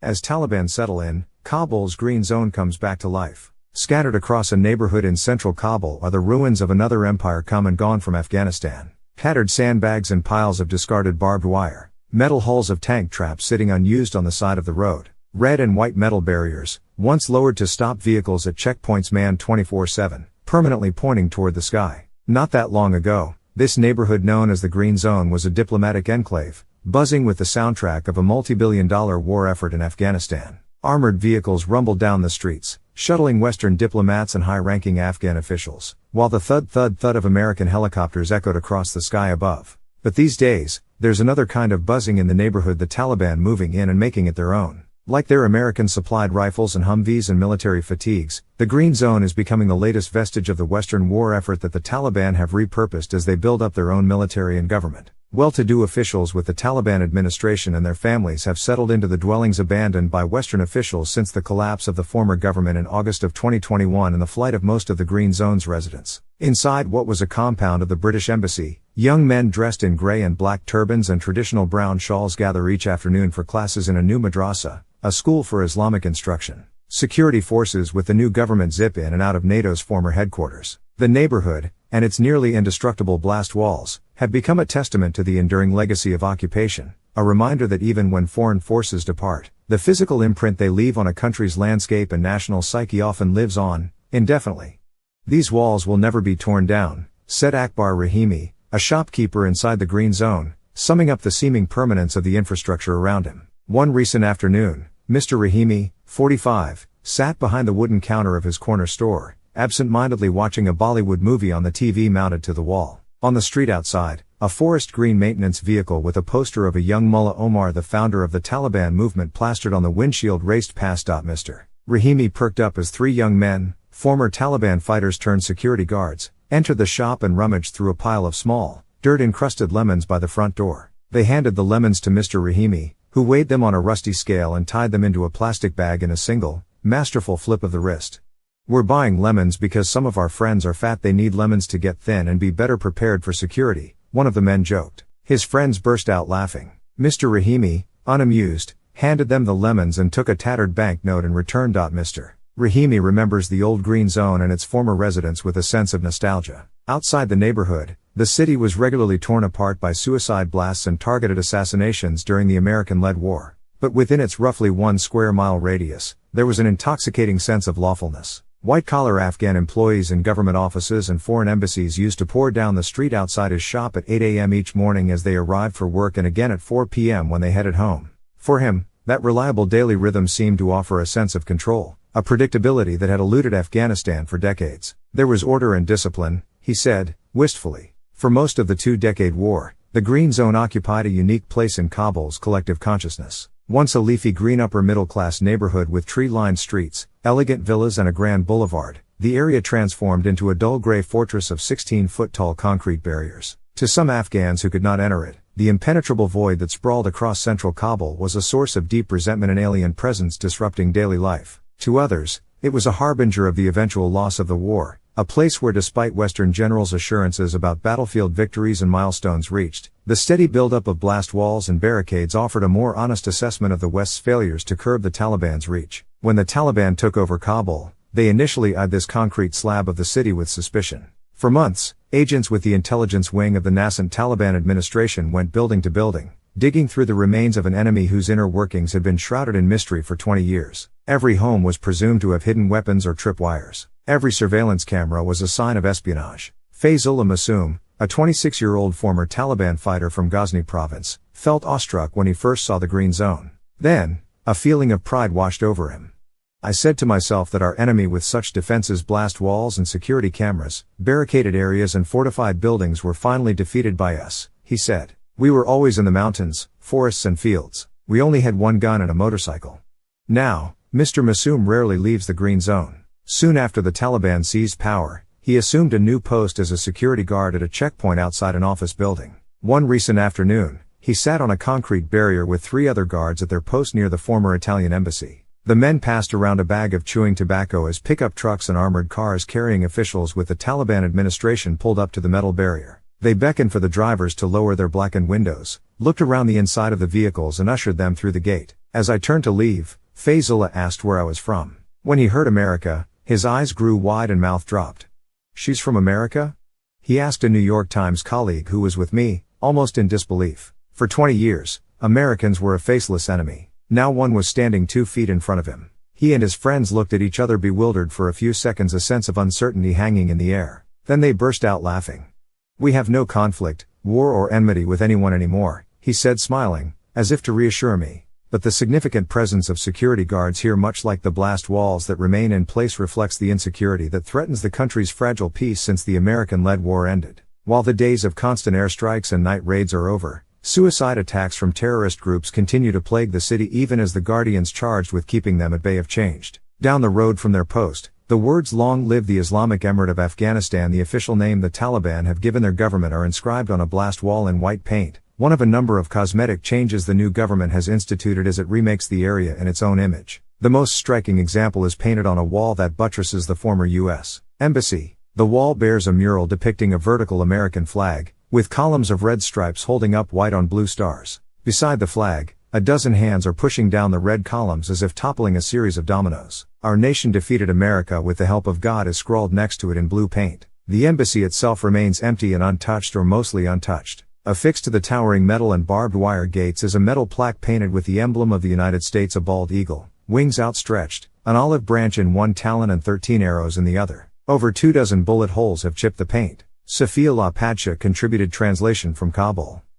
As Taliban settle in, Kabul's green zone comes back to life. Scattered across a neighborhood in central Kabul are the ruins of another empire come and gone from Afghanistan. Tattered sandbags and piles of discarded barbed wire. Metal hulls of tank traps sitting unused on the side of the road. Red and white metal barriers, once lowered to stop vehicles at checkpoints manned 24/7, permanently pointing toward the sky. Not that long ago, this neighborhood known as the Green Zone was a diplomatic enclave, buzzing with the soundtrack of a multi-billion-dollar war effort in Afghanistan. Armored vehicles rumbled down the streets, shuttling Western diplomats and high-ranking Afghan officials, while the thud-thud-thud of American helicopters echoed across the sky above. But these days, there's another kind of buzzing in the neighborhood, the Taliban moving in and making it their own. Like their American-supplied rifles and Humvees and military fatigues, the Green Zone is becoming the latest vestige of the Western war effort that the Taliban have repurposed as they build up their own military and government. Well-to-do officials with the Taliban administration and their families have settled into the dwellings abandoned by Western officials since the collapse of the former government in August of 2021 and the flight of most of the Green Zone's residents. Inside what was a compound of the British Embassy, young men dressed in grey and black turbans and traditional brown shawls gather each afternoon for classes in a new madrasa, a school for Islamic instruction. Security forces with the new government zip in and out of NATO's former headquarters. The neighborhood, and its nearly indestructible blast walls, have become a testament to the enduring legacy of occupation, a reminder that even when foreign forces depart, the physical imprint they leave on a country's landscape and national psyche often lives on, indefinitely. These walls will never be torn down, said Akbar Rahimi, a shopkeeper inside the Green Zone, summing up the seeming permanence of the infrastructure around him. One recent afternoon, Mr. Rahimi, 45, sat behind the wooden counter of his corner store, absent-mindedly watching a Bollywood movie on the TV mounted to the wall. On the street outside, a forest green maintenance vehicle with a poster of a young Mullah Omar, the founder of the Taliban movement, plastered on the windshield raced past. Mr. Rahimi perked up as three young men, former Taliban fighters turned security guards, entered the shop and rummaged through a pile of small, dirt-encrusted lemons by the front door. They handed the lemons to Mr. Rahimi, who weighed them on a rusty scale and tied them into a plastic bag in a single, masterful flip of the wrist. "We're buying lemons because some of our friends are fat. They need lemons to get thin and be better prepared for security," one of the men joked. His friends burst out laughing. Mr. Rahimi, unamused, handed them the lemons and took a tattered banknote in return. Mr. Rahimi remembers the old Green Zone and its former residents with a sense of nostalgia. Outside the neighborhood, the city was regularly torn apart by suicide blasts and targeted assassinations during the American-led war. But within its roughly 1 square mile radius, there was an intoxicating sense of lawfulness. White-collar Afghan employees in government offices and foreign embassies used to pour down the street outside his shop at 8 a.m. each morning as they arrived for work, and again at 4 p.m. when they headed home. For him, that reliable daily rhythm seemed to offer a sense of control, a predictability that had eluded Afghanistan for decades. There was order and discipline, he said, wistfully. For most of the 2-decade war, the Green Zone occupied a unique place in Kabul's collective consciousness. Once a leafy green upper-middle-class neighborhood with tree-lined streets, elegant villas and a grand boulevard, the area transformed into a dull gray fortress of 16-foot-tall concrete barriers. To some Afghans who could not enter it, the impenetrable void that sprawled across central Kabul was a source of deep resentment, an alien presence disrupting daily life. To others, it was a harbinger of the eventual loss of the war, a place where, despite Western generals' assurances about battlefield victories and milestones reached, the steady buildup of blast walls and barricades offered a more honest assessment of the West's failures to curb the Taliban's reach. When the Taliban took over Kabul, they initially eyed this concrete slab of the city with suspicion. For months, agents with the intelligence wing of the nascent Taliban administration went building to building, digging through the remains of an enemy whose inner workings had been shrouded in mystery for 20 years. Every home was presumed to have hidden weapons or tripwires. Every surveillance camera was a sign of espionage. Faizullah Masoom, a 26-year-old former Taliban fighter from Ghazni province, felt awestruck when he first saw the Green Zone. Then, a feeling of pride washed over him. "I said to myself that our enemy, with such defenses, blast walls and security cameras, barricaded areas and fortified buildings, were finally defeated by us," he said. "We were always in the mountains, forests and fields. We only had one gun and a motorcycle." Now, Mr. Masoom rarely leaves the Green Zone. Soon after the Taliban seized power, he assumed a new post as a security guard at a checkpoint outside an office building. One recent afternoon, he sat on a concrete barrier with 3 other guards at their post near the former Italian embassy. The men passed around a bag of chewing tobacco as pickup trucks and armored cars carrying officials with the Taliban administration pulled up to the metal barrier. They beckoned for the drivers to lower their blackened windows, looked around the inside of the vehicles and ushered them through the gate. As I turned to leave, Faizullah asked where I was from. When he heard America, his eyes grew wide and mouth dropped. "She's from America?" he asked a New York Times colleague who was with me, almost in disbelief. For 20 years, Americans were a faceless enemy. Now one was standing 2 feet in front of him. He and his friends looked at each other bewildered for a few seconds, a sense of uncertainty hanging in the air. Then they burst out laughing. "We have no conflict, war or enmity with anyone anymore," he said, smiling, as if to reassure me. But the significant presence of security guards here, much like the blast walls that remain in place, reflects the insecurity that threatens the country's fragile peace since the American-led war ended. While the days of constant airstrikes and night raids are over, suicide attacks from terrorist groups continue to plague the city, even as the guardians charged with keeping them at bay have changed. Down the road from their post, the words "Long live the Islamic Emirate of Afghanistan," the official name the Taliban have given their government, are inscribed on a blast wall in white paint, one of a number of cosmetic changes the new government has instituted as it remakes the area in its own image. The most striking example is painted on a wall that buttresses the former U.S. Embassy. The wall bears a mural depicting a vertical American flag, with columns of red stripes holding up white on blue stars. Beside the flag, a dozen hands are pushing down the red columns as if toppling a series of dominoes. "Our nation defeated America with the help of God" is scrawled next to it in blue paint. The embassy itself remains empty and untouched, or mostly untouched. Affixed to the towering metal and barbed wire gates is a metal plaque painted with the emblem of the United States, a bald eagle, wings outstretched, an olive branch in one talon and 13 arrows in the other. Over 24 bullet holes have chipped the paint. Safiullah Padsha contributed translation from Kabul.